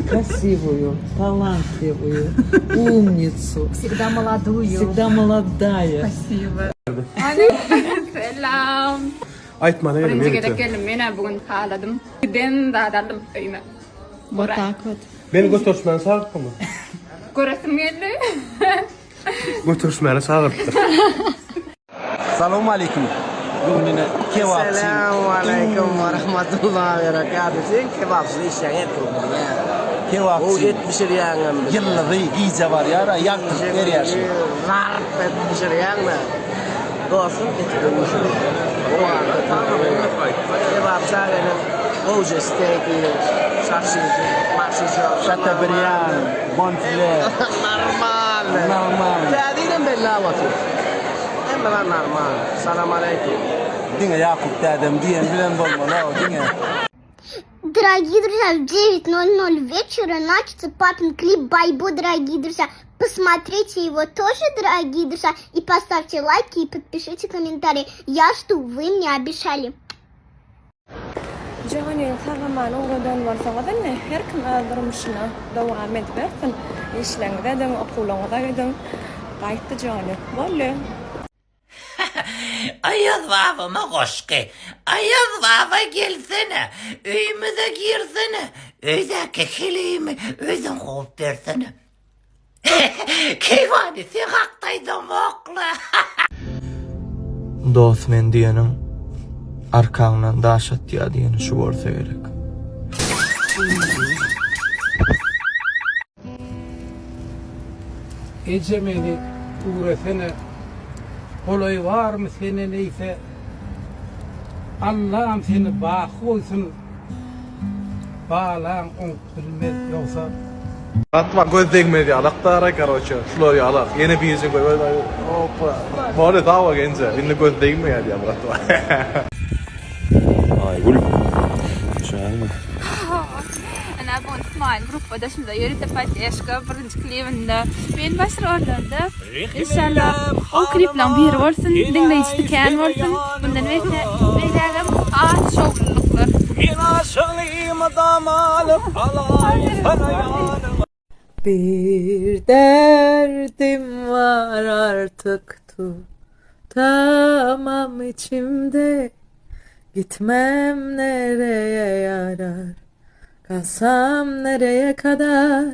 Красивую, талантливую, умницу. Всегда молодую. Всегда молодая. Спасибо. Selam. Aytma ne Birinci demek? kere geldim. Mene bugün haladım. Ben de adalım öyme. Batakot. Beni götürüşmeni sağırttı mı? Göresim geldi. Götürüşmeni sağırttı. Assalamu alaikum. Bugün yine kebapçı. Selamun aleyküm ve rahmetullahi ve berekatuhu. Sen kebapçı işe getirdim ya. O Kebapçı. etmişir yanım. Yılları iyice var ya. Yaktık her yaşı. Zarp etmişir yanım. Dostum getirmişir. O anda tamam. Kebapçı ağabeyim. Hoca steak'i, sarsıcı, maksıcı. Chateaubriand, bonfile. Normal. Normal. Tadinin belli avatı. Hem ben normal. Selam aleyküm. Dine Yakup dedem diyen bilen dolma ne o dine. Дорогие друзья, в 9:00 вечера начался папин клип «Байбо», дорогие друзья. Посмотрите его тоже, дорогие друзья, и поставьте лайки и подпишите комментарии. Я жду, вы мне обещали. Jahani tamamen oradan varsadan ne her kim durmuşuna devam etbersin. İşlerinde de okulunda gidin. Kayıttı cani. Vallahi. Ayaz babama koş ki. Ayaz baba gelsene. Öyümüze girsene. Öydeki keleğimi öydün kovup versene. Keyvani sen haktaydın okla. Dost men diyenin arkandan daşat ya diyeni şu olsa gerek. Ecemeli uğrasana. Kolay var mı sene neyse. Allah'ım seni bağ koysun. Bağlan on bilmez yoksa. Atma göz değmedi ya. Laktara karoça. Şular ya lak. Yine bir yüzün koy. Hoppa. Böyle daha var gence. Yine göz değmedi ya Murat. Ay gül. Şahane. Ana bugün İsmail gruppada şimdi yürüte patyaşka birinci klibinde ben başrolderde. İnşallah o kliple bir olsun, dinleyici kan olsun. Bundan öte beylagam ağaç şovluluklar. Bir derdim var artık tutamam içimde. Gitmem nereye yarar, kalsam nereye kadar.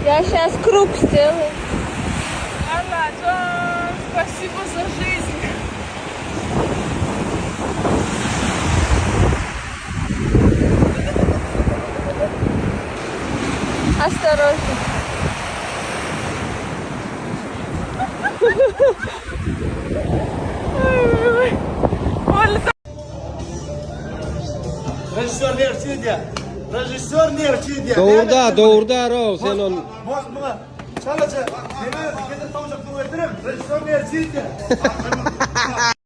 Я сейчас круг сделаю. Спасибо за жизнь. Осторожно. Rejisör nerçiydi? Rejisör nerçiydi? Doğurda Rol sen on. Bozma. Çalacak. Beni getir tavacak bunu getirin. Rejisör nerçiydi?